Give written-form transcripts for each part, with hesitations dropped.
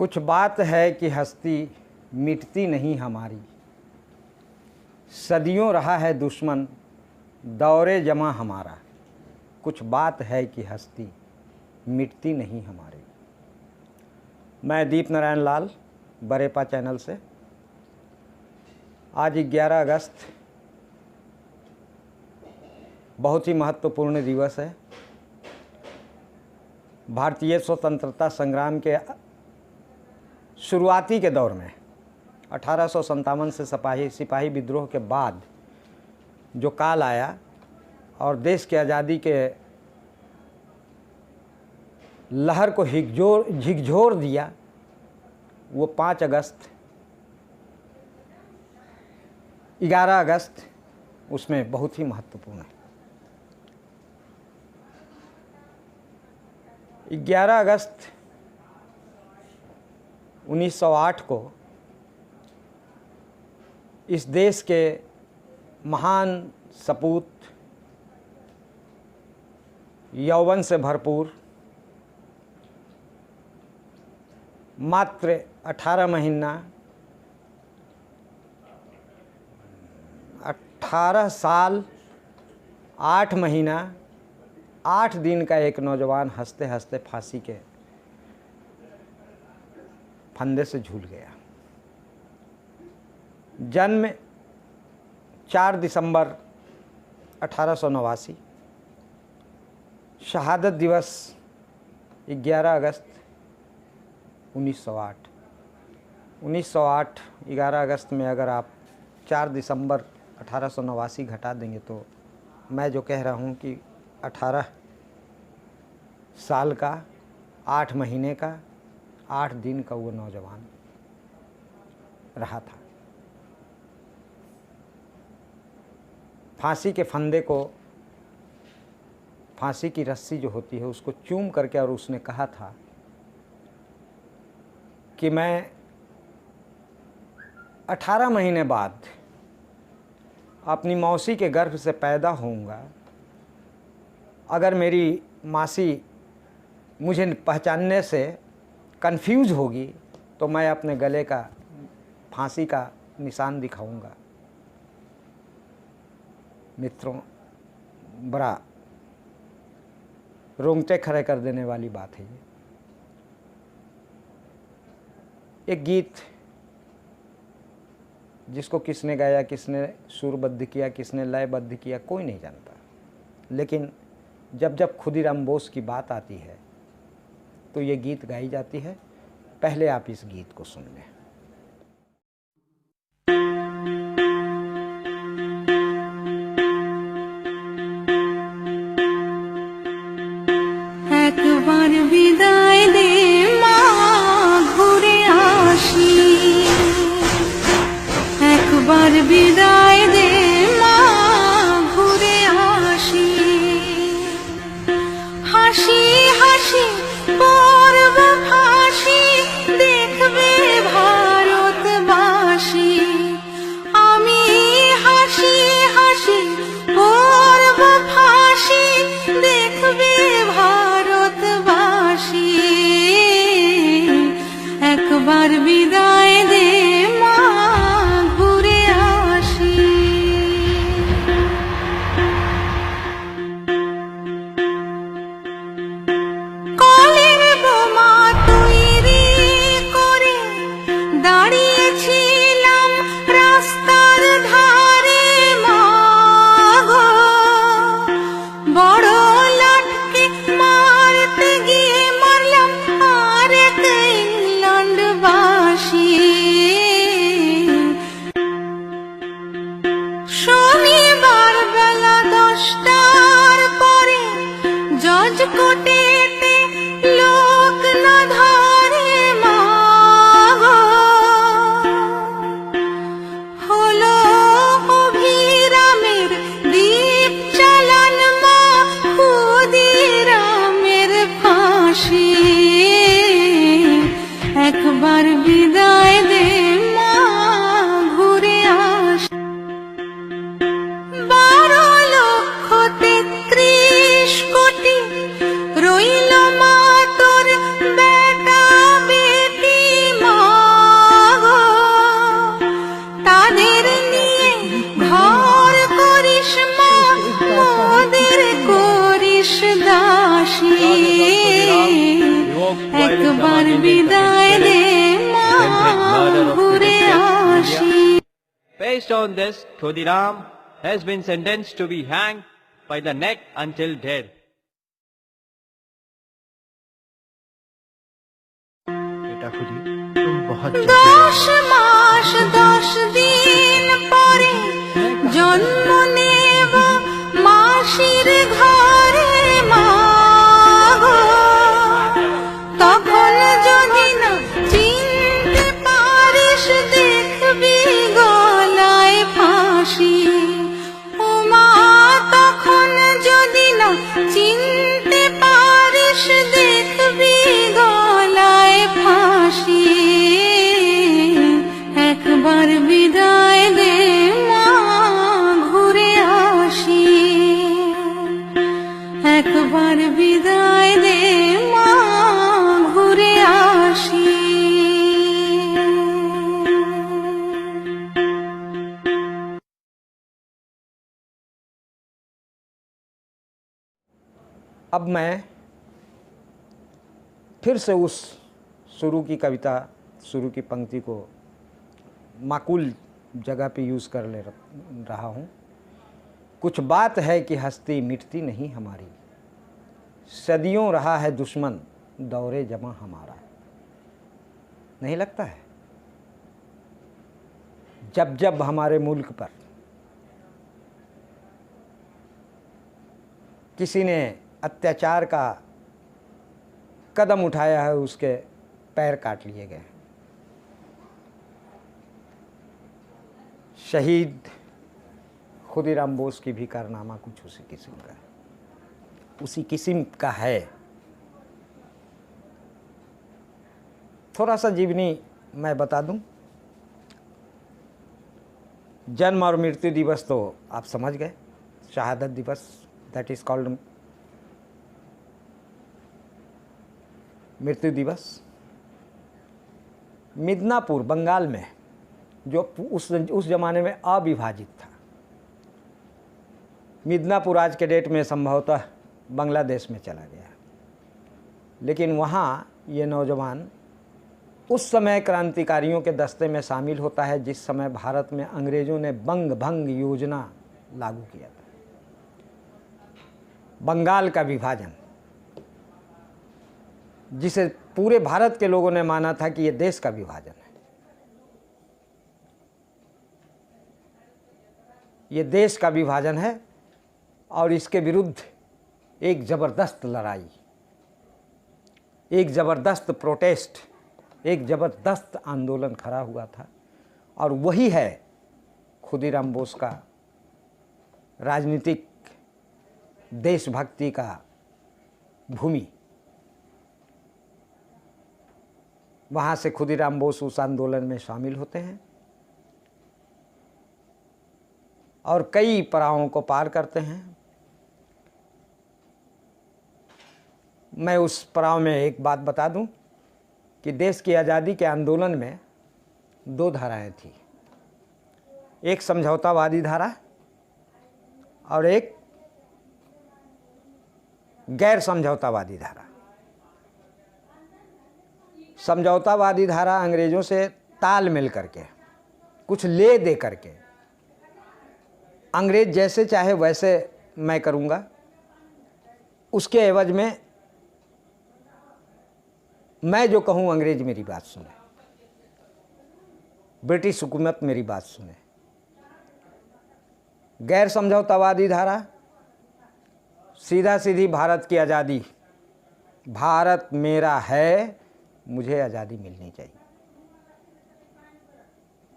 कुछ बात है कि हस्ती मिटती नहीं हमारी, सदियों रहा है दुश्मन दौरे जमा हमारा। कुछ बात है कि हस्ती मिटती नहीं हमारी। मैं दीप नारायण लाल बरेपा चैनल से आज 11 अगस्त बहुत ही महत्वपूर्ण दिवस है। भारतीय स्वतंत्रता संग्राम के शुरुआती के दौर में 1857 से सिपाही विद्रोह के बाद जो काल आया और देश की आज़ादी के लहर को झिकझोर दिया, वो 5 अगस्त 11 अगस्त उसमें बहुत ही महत्वपूर्ण है। 11 अगस्त 1908 को इस देश के महान सपूत, यौवन से भरपूर, मात्र 18 महीना 18 साल 8 महीना 8 दिन का एक नौजवान हंसते हंसते फांसी के फंदे से झूल गया। जन्म 4 दिसंबर 1889, शहादत दिवस 11 अगस्त 1908। 1908 11 अगस्त में अगर आप 4 दिसंबर 1889 घटा देंगे तो मैं जो कह रहा हूँ कि 18 साल का 8 महीने का 8 दिन का वो नौजवान रहा था। फांसी के फंदे को, फांसी की रस्सी जो होती है उसको चूम करके, और उसने कहा था कि मैं 18 महीने बाद अपनी मौसी के गर्भ से पैदा होऊंगा। अगर मेरी मासी मुझे पहचानने से कंफ्यूज होगी तो मैं अपने गले का फांसी का निशान दिखाऊंगा। मित्रों, बड़ा रोंगटे खड़े कर देने वाली बात है ये। एक गीत जिसको किसने गाया, किसने सुरबद्ध किया, किसने लयबद्ध किया, कोई नहीं जानता, लेकिन जब जब खुदीराम बोस की बात आती है तो ये गीत गाई जाती है। पहले आप इस गीत को सुन लें। एक बार विदाई दे माँ घुरे आशी, एक बार विदाई दे माँ घुरे आशी। हाসি হাসি পরব ফাঁসি দেখবে ভারতবাসী। আমি হাসি হাসি পরব ফাঁসি দেখবে ভারতবাসী। একবার বিদায় দে মা ঘুরে আসি। কলের বোমা তৈরি করে দাঁড়িয়েছিলাম রাস্তার ধারে মা গো। বড় লাটকে মারতে গিয়ে মারলাম আরেক ইংল্যান্ডবাসী। শনিবার বেলা 10টার পরে জজ কোর্টেতে লোক না ধরে মা গো। হলো অভিরামের দ্বীপ চালান মা ক্ষুদিরামের ফাঁসি। একবার বিদায় দে মা ঘুরে আস। 12,33 কোটি রইল মা তোর বেটা বেটি বিদায় দে মা ঘুরে আসি। Based on this, Khodiram has been sentenced to be hanged by the neck until dead. बेटा खुदी, तुम बहुत जल्दी 10 মাস 10 দিন পরে জন্ম নেব মাসির ঘরে মা গো। তখন যদি না চিনতে পারিস দেখবি গলায় ফাঁসি। ও মা তখন যদি না চিনতে পারিস দেখবি গলায় ফাঁসি। একবার বিদায় দে মা ঘুরে আসি। একবার বিদায় দে মা ঘুরে আসি। अब मैं फिर से उस शुरू की कविता, शुरू की पंक्ति को माकूल जगह पे यूज़ कर ले रहा हूँ। कुछ बात है कि हस्ती मिटती नहीं हमारी, सदियों रहा है दुश्मन दौरे जमा हमारा। नहीं लगता है जब जब हमारे मुल्क पर किसी ने अत्याचार का कदम उठाया है, उसके पैर काट लिए गए। शहीद खुदीराम बोस की भी कारनामा कुछ उसी किस्म का है, उसी किस्म का है। थोड़ा सा जीवनी मैं बता दूं। जन्म और मृत्यु दिवस तो आप समझ गए, शहादत दिवस, दैट इज़ कॉल्ड मृत्यु दिवस। मिदनापुर बंगाल में, जो उस ज़माने में अविभाजित था। मिदनापुर आज के डेट में संभवतः बांग्लादेश में चला गया, लेकिन वहाँ ये नौजवान उस समय क्रांतिकारियों के दस्ते में शामिल होता है जिस समय भारत में अंग्रेज़ों ने बंग भंग योजना लागू किया था। बंगाल का विभाजन, जिसे पूरे भारत के लोगों ने माना था कि ये देश का विभाजन है, ये देश का विभाजन है, और इसके विरुद्ध एक ज़बरदस्त लड़ाई, एक ज़बरदस्त प्रोटेस्ट, एक ज़बरदस्त आंदोलन खड़ा हुआ था। और वही है खुदीराम बोस का राजनीतिक देशभक्ति का भूमि। वहाँ से खुदीराम बोस उस आंदोलन में शामिल होते हैं और कई पड़ावों को पार करते हैं। मैं उस पड़ाव में एक बात बता दूं कि देश की आज़ादी के आंदोलन में दो धाराएं थी, एक समझौतावादी धारा और एक गैर समझौतावादी धारा। समझौतावादी धारा अंग्रेज़ों से तालमेल करके, कुछ ले दे करके, अंग्रेज़ जैसे चाहे वैसे मैं करूँगा, उसके एवज में मैं जो कहूँ अंग्रेज़ मेरी बात सुने, ब्रिटिश हुकूमत मेरी बात सुने। गैर समझौतावादी धारा सीधा सीधी भारत की आज़ादी, भारत मेरा है, मुझे आज़ादी मिलनी चाहिए।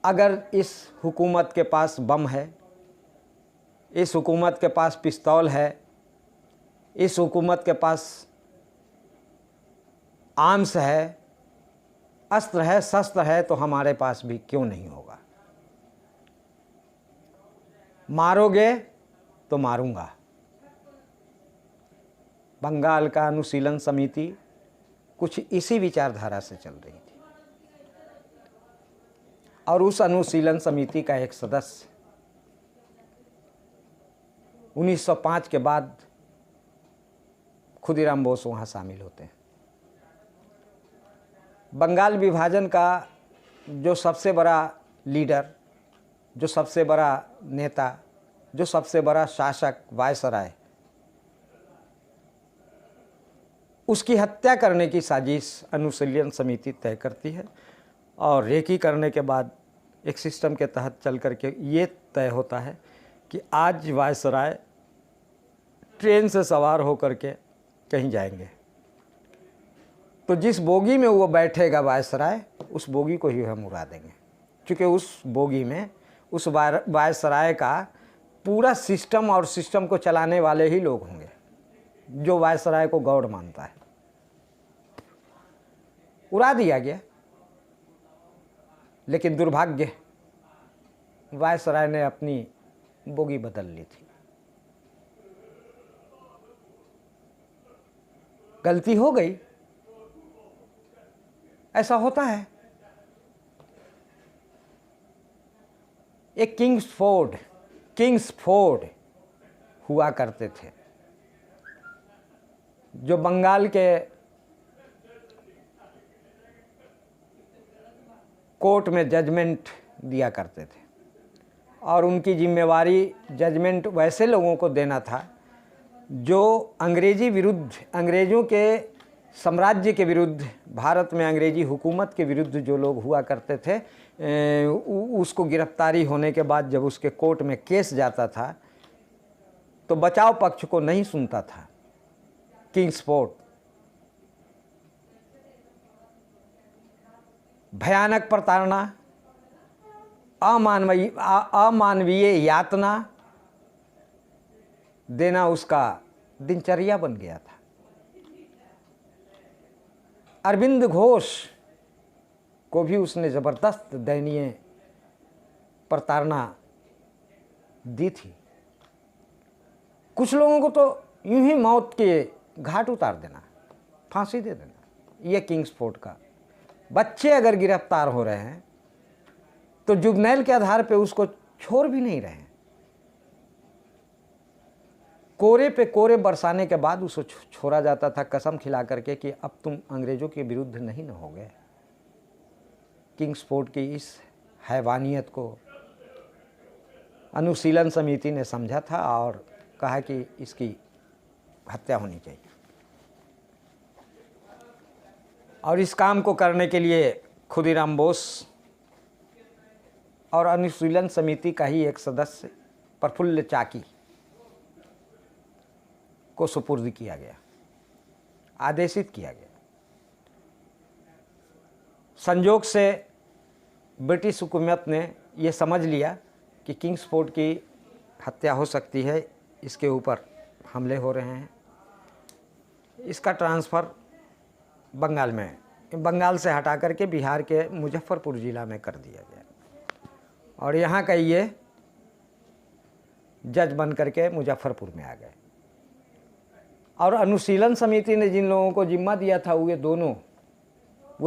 अगर इस हुकूमत के पास बम है, इस हुकूमत के पास पिस्तौल है, इस हुकूमत के पास आर्म्स है, अस्त्र है, शस्त्र है, तो हमारे पास भी क्यों नहीं होगा। मारोगे तो मारूंगा। बंगाल का अनुशीलन समिति कुछ इसी विचारधारा से चल रही थी और उस अनुशीलन समिति का एक सदस्य 1905 के बाद खुदीराम बोस वहाँ शामिल होते हैं। बंगाल विभाजन का जो सबसे बड़ा लीडर, जो सबसे बड़ा नेता, जो सबसे बड़ा शासक वायसराय, उसकी हत्या करने की साजिश अनुशीलन समिति तय करती है और रेकी करने के बाद एक सिस्टम के तहत चल करके ये तय होता है कि आज वायसराय ट्रेन से सवार होकर के कहीं जाएंगे, तो जिस बोगी में वो बैठेगा वायसराय, उस बोगी को ही हम उड़ा देंगे, क्योंकि उस बोगी में उस वायसराय का पूरा सिस्टम और सिस्टम को चलाने वाले ही लोग होंगे, जो वायसराय को गॉड मानता है। उड़ा दिया गया, लेकिन दुर्भाग्य वायसराय ने अपनी बोगी बदल ली थी। गलती हो गई, ऐसा होता है। एक किंग्सफोर्ड हुआ करते थे, जो बंगाल के कोर्ट में जजमेंट दिया करते थे, और उनकी जिम्मेवारी जजमेंट वैसे लोगों को देना था जो अंग्रेज़ों के साम्राज्य के विरुद्ध, भारत में अंग्रेजी हुकूमत के विरुद्ध जो लोग हुआ करते थे, उसको गिरफ्तारी होने के बाद जब उसके कोर्ट में केस जाता था तो बचाव पक्ष को नहीं सुनता था किंग्सफोर्ड। भयानक प्रताड़ना, अमानवीय यातना देना उसका दिनचर्या बन गया था। अरविंद घोष को भी उसने ज़बरदस्त दयनीय प्रताड़ना दी थी। कुछ लोगों को तो यूं ही मौत के घाट उतार देना, फांसी दे देना। ये किंग्सफोर्ड का बच्चे अगर गिरफ्तार हो रहे हैं तो जुबनैल के आधार पे उसको छोड़ भी नहीं रहे हैं। कोरे पे कोरे बरसाने के बाद उसको छोड़ा जाता था, कसम खिला करके कि अब तुम अंग्रेज़ों के विरुद्ध नहीं न हो गए। किंग्सफोर्ड की इस हैवानियत को अनुशीलन समिति ने समझा था और कहा कि इसकी हत्या होनी चाहिए। और इस काम को करने के लिए खुदीराम बोस और अनुशीलन समिति का ही एक सदस्य प्रफुल्ल चाकी को सुपुर्द किया गया, आदेशित किया गया। संजोग से ब्रिटिश हुकूमत ने यह समझ लिया कि किंग्सफोर्ड की हत्या हो सकती है, इसके ऊपर हमले हो रहे हैं, इसका ट्रांसफ़र बंगाल से हटा करके बिहार के मुजफ्फरपुर ज़िला में कर दिया गया। और यहाँ का ये जज बन करके मुजफ्फरपुर में आ गए। और अनुशीलन समिति ने जिन लोगों को जिम्मा दिया था वो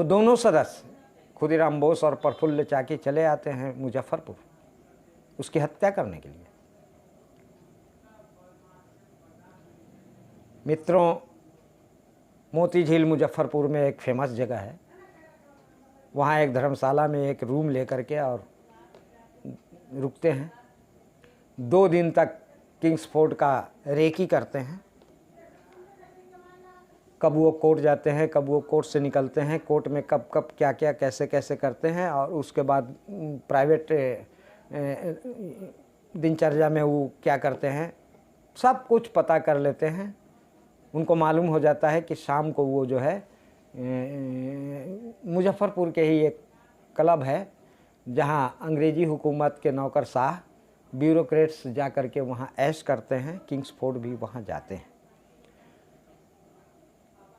दोनों सदस्य खुदीराम बोस और प्रफुल्ल चाकी चले आते हैं मुजफ्फरपुर उसकी हत्या करने के लिए। मित्रों, मोती झील मुजफ्फरपुर में एक फेमस जगह है। वहाँ एक धर्मशाला में एक रूम लेकर के और रुकते हैं। 2 दिन तक किंग्सफोर्ड का रेकी करते हैं। कब वो कोर्ट जाते हैं, कब वो कोर्ट से निकलते हैं, कोर्ट में कब कब क्या क्या कैसे कैसे करते हैं, और उसके बाद प्राइवेट दिनचर्या में वो क्या करते हैं, सब कुछ पता कर लेते हैं। उनको मालूम हो जाता है कि शाम को वो जो है मुजफ्फरपुर के ही एक क्लब है जहां अंग्रेजी हुकूमत के नौकरशाह ब्यूरोक्रेट्स जा कर के वहाँ ऐश करते हैं। किंग्सफोर्ड भी वहाँ जाते हैं।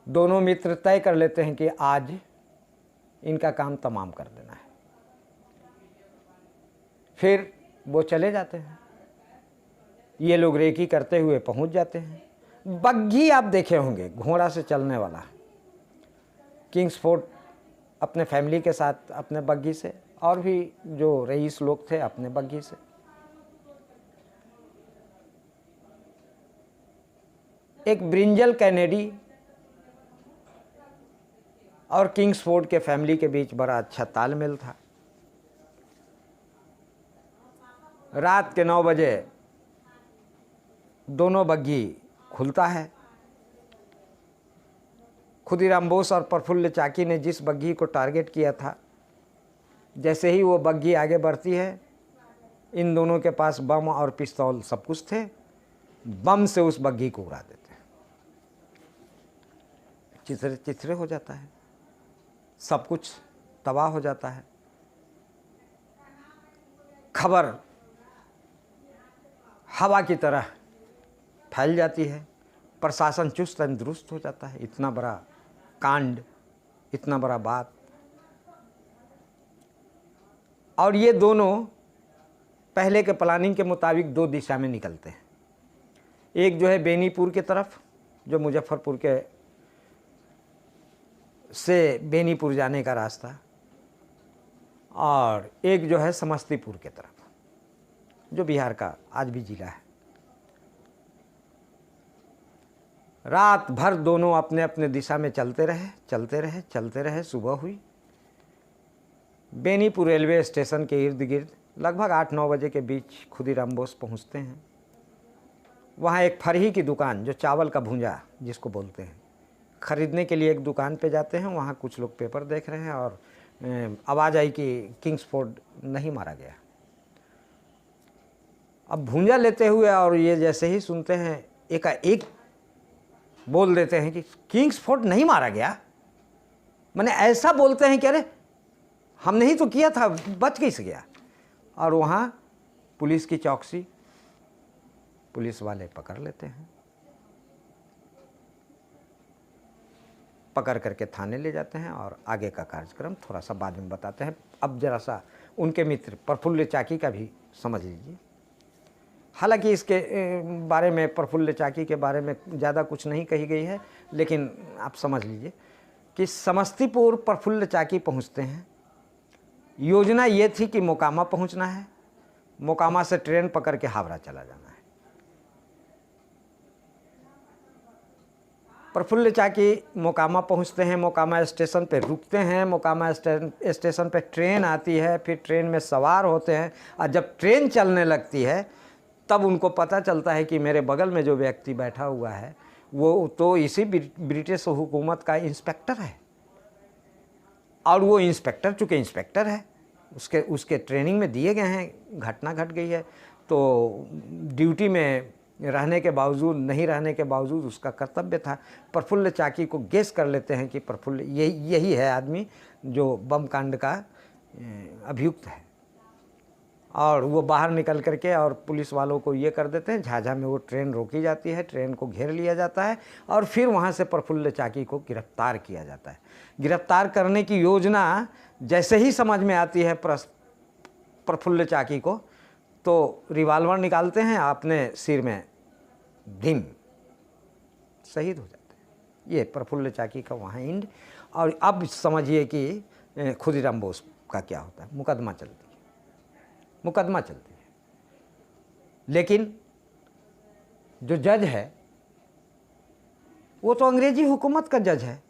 दोनों मित्र तय कर लेते हैं कि आज इनका काम तमाम कर देना है। फिर वो चले जाते हैं। ये लोग रेकी करते हुए पहुंच जाते हैं। बग्घी आप देखे होंगे, घोड़ा से चलने वाला। किंग्सफोर्ड अपने फैमिली के साथ अपने बग्घी से, और भी जो रईस लोग थे अपने बग्घी से। एक ब्रिंजल कैनेडी और किंग्सफोर्ड के फैमिली के बीच बड़ा अच्छा तालमेल था। रात के 9 बजे दोनों बग्घी खुलता है। खुदीराम बोस और प्रफुल्ल चाकी ने जिस बग्घी को टारगेट किया था, जैसे ही वो बग्घी आगे बढ़ती है, इन दोनों के पास बम और पिस्तौल सब कुछ थे। बम से उस बग्घी को उड़ा देते हैं। चिथड़े चिथड़े हो जाता है, सब कुछ तबाह हो जाता है। खबर हवा की तरह फैल जाती है। प्रशासन चुस्त एवं दुरुस्त हो जाता है। इतना बड़ा कांड, इतना बड़ा बात। और ये दोनों पहले के प्लानिंग के मुताबिक 2 दिशा में निकलते हैं। एक जो है बेनीपुर की तरफ, जो मुजफ्फरपुर के से बेनीपुर जाने का रास्ता, और एक जो है समस्तीपुर की तरफ, जो बिहार का आज भी जिला है। रात भर दोनों अपने अपने दिशा में चलते रहे। सुबह हुई। बेनीपुर रेलवे स्टेशन के इर्द गिर्द लगभग 8-9 बजे के बीच खुदीराम बोस पहुंचते हैं। वहाँ एक फरही की दुकान, जो चावल का भूंजा जिसको बोलते हैं, ख़रीदने के लिए एक दुकान पे जाते हैं। वहाँ कुछ लोग पेपर देख रहे हैं और आवाज़ आई कि किंग्सफोर्ड नहीं मारा गया। अब भूंजा लेते हुए और ये जैसे ही सुनते हैं, एक बोल देते हैं कि किंग्सफोर्ड नहीं मारा गया। मैंने ऐसा बोलते हैं कि अरे हमने ही तो किया था, बच कैसे गया। और वहाँ पुलिस की चौकसी, पुलिस वाले पकड़ लेते हैं, पकड़ करके थाने ले जाते हैं। और आगे का कार्यक्रम थोड़ा सा बाद में बताते हैं। अब जरा सा उनके मित्र प्रफुल्ल चाकी का भी समझ लीजिए। हालांकि इसके बारे में, प्रफुल्ल चाकी के बारे में ज़्यादा कुछ नहीं कही गई है, लेकिन आप समझ लीजिए कि समस्तीपुर प्रफुल्ल चाकी पहुंचते हैं। योजना ये थी कि मोकामा पहुंचना है, मोकामा से ट्रेन पकड़ के हावड़ा चला जाना है। प्रफुल्ल चाकी मोकामा पहुंचते हैं, मोकामा स्टेशन पे रुकते हैं। मोकामा स्टेशन पे ट्रेन आती है, फिर ट्रेन में सवार होते हैं। और जब ट्रेन चलने लगती है, तब उनको पता चलता है कि मेरे बगल में जो व्यक्ति बैठा हुआ है वो तो इसी ब्रिटिश हुकूमत का इंस्पेक्टर है। और वो इंस्पेक्टर, चूँकि इंस्पेक्टर है, उसके ट्रेनिंग में दिए गए हैं। घटना घट गई है तो ड्यूटी में रहने के बावजूद, नहीं रहने के बावजूद उसका कर्तव्य था। प्रफुल्ल चाकी को गेस कर लेते हैं कि प्रफुल्ल यही है आदमी जो बम कांड का अभियुक्त है। और वो बाहर निकल करके और पुलिस वालों को ये कर देते हैं। झाझा में वो ट्रेन रोकी जाती है, ट्रेन को घेर लिया जाता है और फिर वहाँ से प्रफुल्ल चाकी को गिरफ्तार किया जाता है। गिरफ्तार करने की योजना जैसे ही समझ में आती है प्रफुल्ल चाकी को, तो रिवाल्वर निकालते हैं, अपने सिर में ढीम, शहीद हो जाते हैं। ये प्रफुल्ल चाकी का वहाँ एंड। और अब समझिए कि खुदीराम बोस का क्या होता है। मुकदमा चलती है। लेकिन जो जज है वो तो अंग्रेजी हुकूमत का जज है।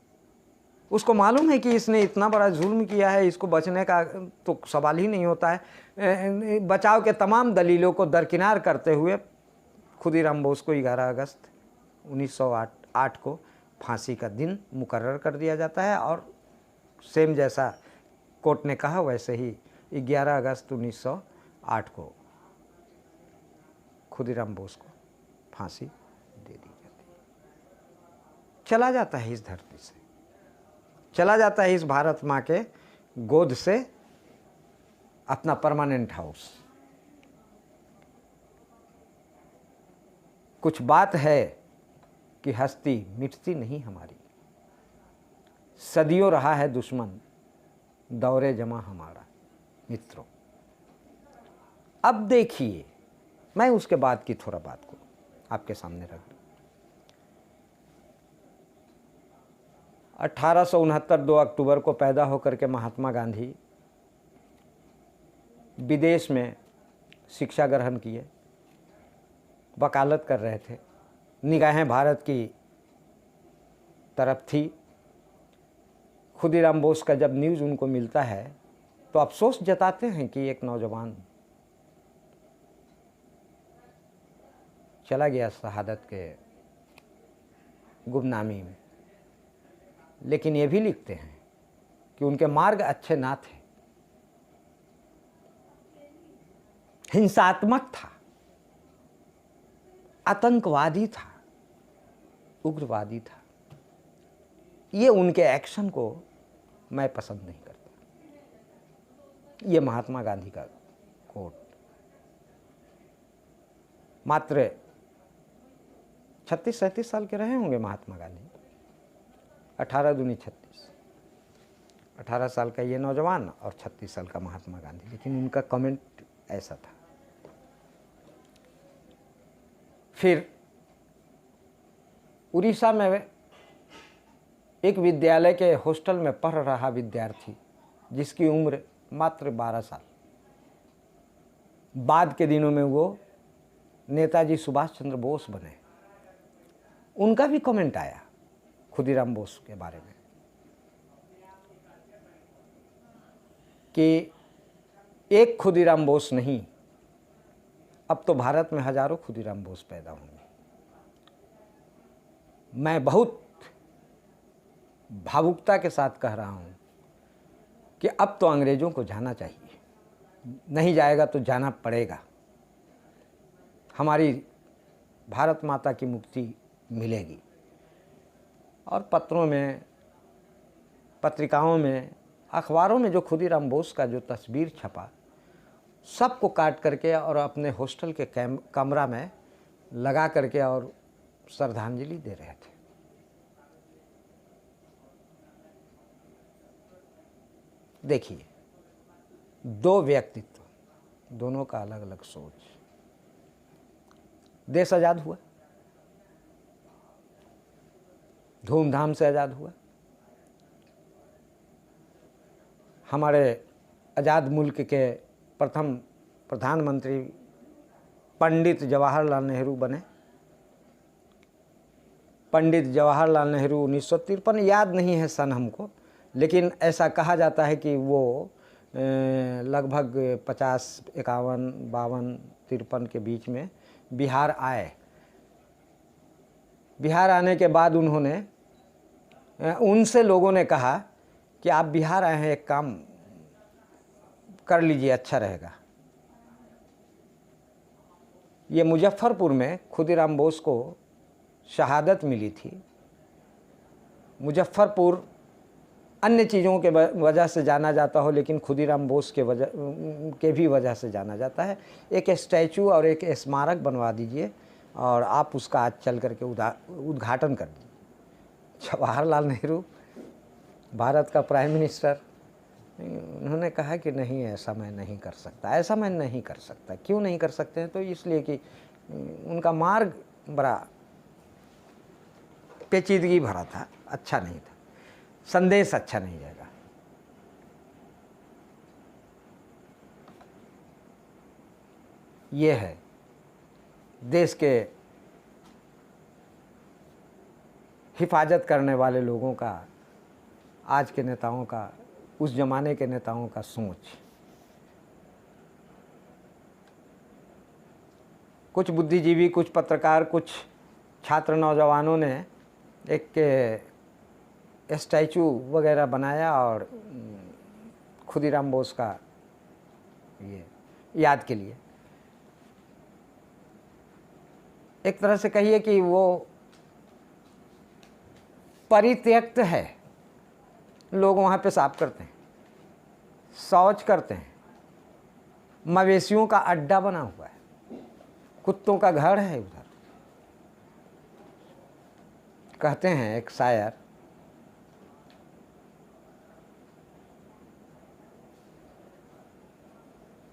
उसको मालूम है कि इसने इतना बड़ा जुल्म किया है, इसको बचने का तो सवाल ही नहीं होता है। बचाव के तमाम दलीलों को दरकिनार करते हुए खुदीराम बोस को 11 अगस्त 1908 को फांसी का दिन मुकर्रर कर दिया जाता है। और सेम जैसा कोर्ट ने कहा वैसे ही 11 अगस्त 1908 को खुदीराम बोस को फांसी दे दी जाती है। चला जाता है इस धरती से, चला जाता है इस भारत माँ के गोद से अपना परमानेंट हाउस। कुछ बात है कि हस्ती मिटती नहीं हमारी, सदियों रहा है दुश्मन दौरे जमा हमारा। मित्रों, अब देखिए, मैं उसके बाद की थोड़ा बात को आपके सामने रख दूं। 1869 2 अक्टूबर को पैदा होकर के महात्मा गांधी विदेश में शिक्षा ग्रहण किए, वकालत कर रहे थे। निगाहें भारत की तरफ थी। खुदीराम बोस का जब न्यूज़ उनको मिलता है तो अफसोस जताते हैं कि एक नौजवान चला गया शहादत के गुमनामी में। लेकिन ये भी लिखते हैं कि उनके मार्ग अच्छे ना थे, हिंसात्मक था, आतंकवादी था, उग्रवादी था। ये उनके एक्शन को मैं पसंद नहीं करता। ये महात्मा गांधी का कोट। मात्र 36-37 साल के रहे होंगे महात्मा गांधी। 18 दूनी 36, 18 साल का ये नौजवान और 36 साल का महात्मा गांधी। लेकिन उनका कमेंट ऐसा था। फिर उड़ीसा में एक विद्यालय के हॉस्टल में पढ़ रहा विद्यार्थी जिसकी उम्र मात्र 12 साल, बाद के दिनों में वो नेताजी सुभाष चंद्र बोस बने। उनका भी कमेंट आया खुदीराम बोस के बारे में कि एक खुदीराम बोस नहीं, अब तो भारत में हजारों खुदीराम बोस पैदा होंगे। मैं बहुत भावुकता के साथ कह रहा हूँ कि अब तो अंग्रेज़ों को जाना चाहिए, नहीं जाएगा तो जाना पड़ेगा। हमारी भारत माता की मुक्ति मिलेगी। और पत्रों में, पत्रिकाओं में, अखबारों में जो खुदीराम बोस का जो तस्वीर छपा, सबको काट करके और अपने हॉस्टल के कमरा में लगा करके और श्रद्धांजलि दे रहे थे। देखिए, दो व्यक्तित्व, दोनों का अलग अलग सोच। देश आज़ाद हुआ, धूमधाम से आज़ाद हुआ। हमारे आज़ाद मुल्क के प्रथम प्रधानमंत्री पंडित जवाहरलाल नेहरू बने। पंडित जवाहरलाल नेहरू 1953, याद नहीं है सन हमको, लेकिन ऐसा कहा जाता है कि वो लगभग 50, 51, 52, 53 के बीच में बिहार आए। बिहार आने के बाद उन्होंने, उनसे लोगों ने कहा कि आप बिहार आए हैं, एक काम कर लीजिए, अच्छा रहेगा। ये मुजफ्फरपुर में खुदीराम बोस को शहादत मिली थी। मुजफ्फरपुर अन्य चीज़ों के वजह से जाना जाता हो, लेकिन खुदीराम बोस के भी वजह से जाना जाता है। एक स्टैचू और एक स्मारक बनवा दीजिए और आप उसका आज चल करके उद्घाटन कर दीजिए। जवाहरलाल नेहरू, भारत का प्राइम मिनिस्टर, उन्होंने कहा कि नहीं, ऐसा मैं नहीं कर सकता, ऐसा मैं नहीं कर सकता। क्यों नहीं कर सकते हैं? तो इसलिए कि उनका मार्ग बड़ा पेचीदगी भरा था, अच्छा नहीं था, संदेश अच्छा नहीं जाएगा। ये है देश के हिफाजत करने वाले लोगों का, आज के नेताओं का, उस जमाने के नेताओं का सोच। कुछ बुद्धिजीवी, कुछ पत्रकार, कुछ छात्र नौजवानों ने एक स्टैचू वगैरह बनाया और खुदीराम बोस का ये याद के लिए, एक तरह से कहिए कि वो परित्यक्त है। लोग वहाँ पे साफ करते हैं, शौच करते हैं, मवेशियों का अड्डा बना हुआ है, कुत्तों का घर है उधर। कहते हैं एक शायर,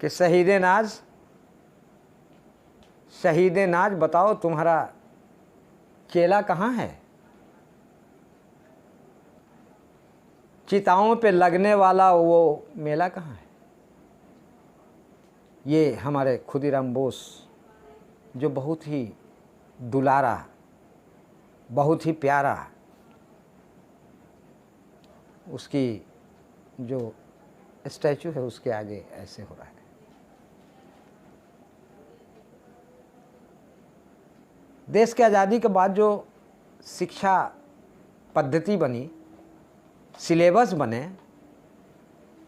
कि शहीदे नाज बताओ तुम्हारा चेला कहाँ है, चिताओं पे लगने वाला वो मेला कहाँ है। ये हमारे खुदीराम बोस, जो बहुत ही दुलारा, बहुत ही प्यारा, उसकी जो स्टैचू है उसके आगे ऐसे हो रहा है। देश की आज़ादी के बाद जो शिक्षा पद्धति बनी, सिलेबस बने,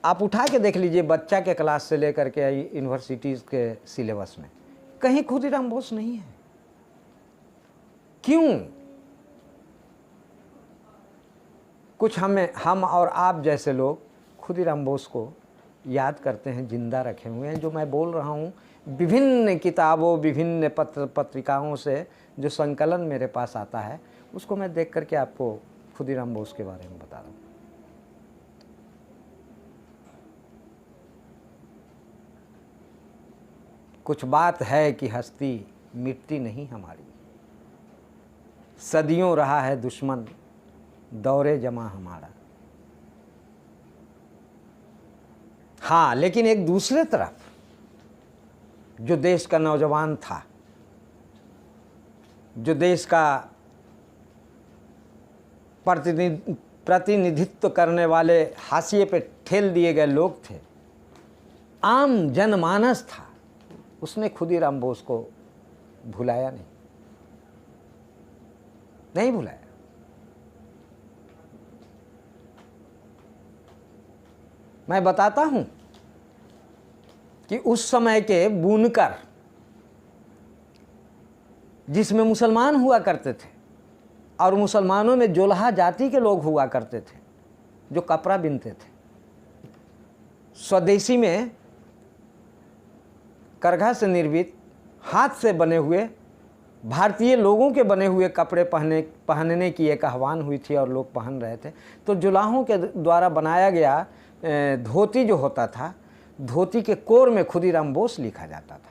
आप उठा के देख लीजिए बच्चा के क्लास से लेकर के यूनिवर्सिटीज़ के सिलेबस में कहीं खुदीराम बोस नहीं है। क्यों? कुछ हम और आप जैसे लोग खुदीराम बोस को याद करते हैं, जिंदा रखे हुए हैं। जो मैं बोल रहा हूँ विभिन्न किताबों, विभिन्न पत्रिकाओं से जो संकलन मेरे पास आता है, उसको मैं देख करके आपको खुदीराम बोस के बारे में बता रहा हूँ। कुछ बात है कि हस्ती मिटती नहीं हमारी, सदियों रहा है दुश्मन दौरे जमा हमारा। हाँ, लेकिन एक दूसरे तरफ जो देश का नौजवान था, जो देश का प्रतिनिधित्व करने वाले हाशिए पे ठेल दिए गए लोग थे, आम जनमानस था, उसने खुदीराम बोस को भुलाया नहीं भुलाया। मैं बताता हूं कि उस समय के बुनकर, जिसमें मुसलमान हुआ करते थे और मुसलमानों में जोलहा जाति के लोग हुआ करते थे जो कपड़ा बिनते थे, स्वदेशी में करघा से निर्मित हाथ से बने हुए भारतीय लोगों के बने हुए कपड़े पहनने की एक आह्वान हुई थी और लोग पहन रहे थे। तो जुलाहों के द्वारा बनाया गया धोती जो होता था, धोती के कोर में खुदीराम बोस लिखा जाता था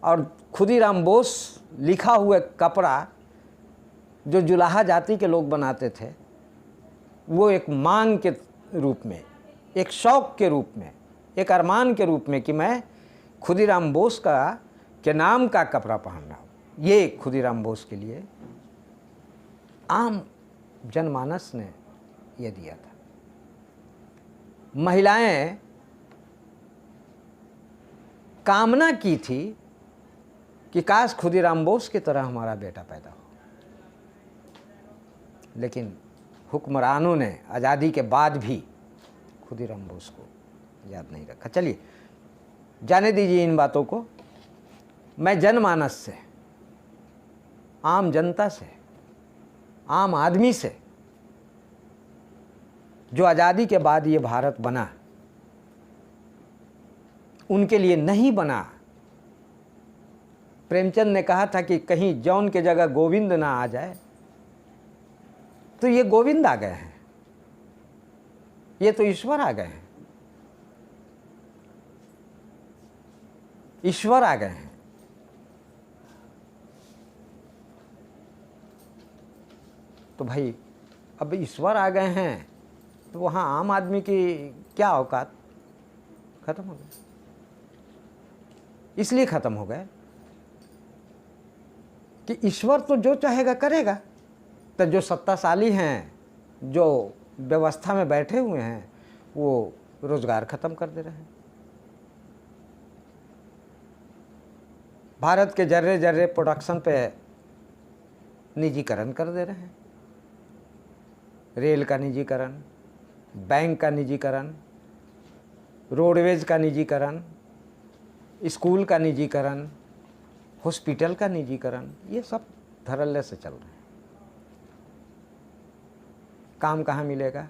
और खुदीराम बोस लिखा हुआ कपड़ा जो जुलाहा जाति के लोग बनाते थे, वो एक मांग के रूप में, एक शौक के रूप में, एक अरमान के रूप में कि मैं खुदीराम बोस के नाम का कपड़ा पहन रहा हूँ, ये खुदीराम बोस के लिए आम जनमानस ने ये दिया था। महिलाएं कामना की थी कि काश खुदीराम बोस की तरह हमारा बेटा पैदा हो, लेकिन हुक्मरानों ने आज़ादी के बाद भी खुदीराम बोस को याद नहीं रखा। चलिए जाने दीजिए इन बातों को। मैं जनमानस से, आम जनता से, आम आदमी से, जो आज़ादी के बाद ये भारत बना, उनके लिए नहीं बना। प्रेमचंद ने कहा था कि कहीं जौन के जगह गोविंद ना आ जाए, तो ये गोविंद आ गए हैं, ये तो ईश्वर आ गए हैं, ईश्वर आ गए हैं। तो भाई अब ईश्वर आ गए हैं तो वहाँ आम आदमी की क्या औकात? खत्म हो गए। इसलिए खत्म हो गए कि ईश्वर तो जो चाहेगा करेगा, तो जो सत्ताशाली हैं, जो व्यवस्था में बैठे हुए हैं, वो रोजगार खत्म कर दे रहे हैं। भारत के जर्रे जर्रे प्रोडक्शन पे निजीकरण कर दे रहे हैं। रेल का निजीकरण, बैंक का निजीकरण, रोडवेज का निजीकरण, स्कूल का निजीकरण, हॉस्पिटल का निजीकरण, ये सब धड़ल्ले से चल रहे हैं। काम कहाँ मिलेगा?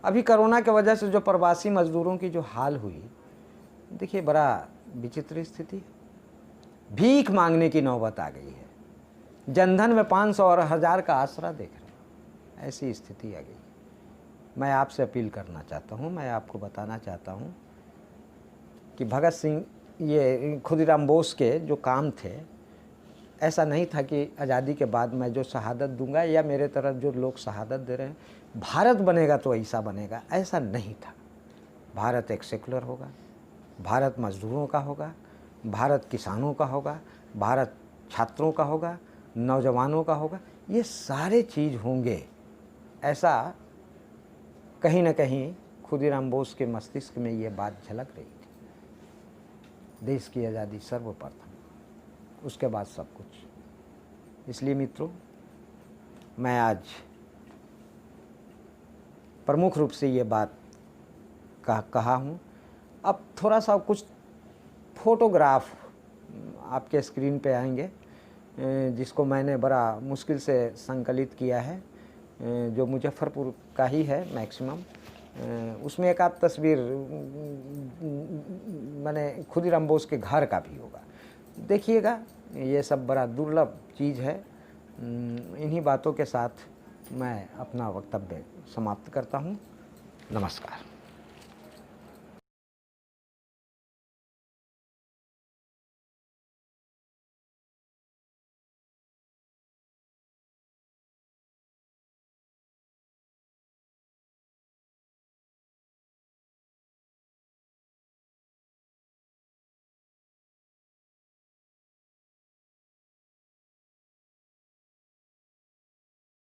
अभी कोरोना की वजह से जो प्रवासी मजदूरों की जो हाल हुई, देखिए बड़ा विचित्र स्थिति है। भीख मांगने की नौबत आ गई है। जनधन में 500 और 1000 का आसरा देख रहे हैं, ऐसी स्थिति आ गई। मैं आपसे अपील करना चाहता हूँ, मैं आपको बताना चाहता हूँ कि भगत सिंह, ये खुदीराम बोस के जो काम थे, ऐसा नहीं था कि आज़ादी के बाद मैं जो शहादत दूंगा या मेरे तरफ जो लोग शहादत दे रहे हैं, भारत बनेगा तो ऐसा बनेगा, ऐसा नहीं था। भारत एक सेकुलर होगा, भारत मजदूरों का होगा, भारत किसानों का होगा, भारत छात्रों का होगा, नौजवानों का होगा, ये सारे चीज़ होंगे ऐसा कहीं न कहीं खुदीराम बोस के मस्तिष्क में ये बात झलक रही थी। देश की आज़ादी सर्वप्रथम, उसके बाद सब कुछ। इसलिए मित्रों, मैं आज प्रमुख रूप से ये बात कहा हूँ। अब थोड़ा सा कुछ फोटोग्राफ आपके स्क्रीन पे आएंगे, जिसको मैंने बड़ा मुश्किल से संकलित किया है, जो मुजफ्फरपुर का ही है मैक्सिमम। उसमें एक आध तस्वीर मैंने खुदीराम बोस के घर का भी होगा। देखिएगा, ये सब बड़ा दुर्लभ चीज़ है। इन्हीं बातों के साथ मैं अपना वक्तव्य समाप्त करता हूँ। नमस्कार।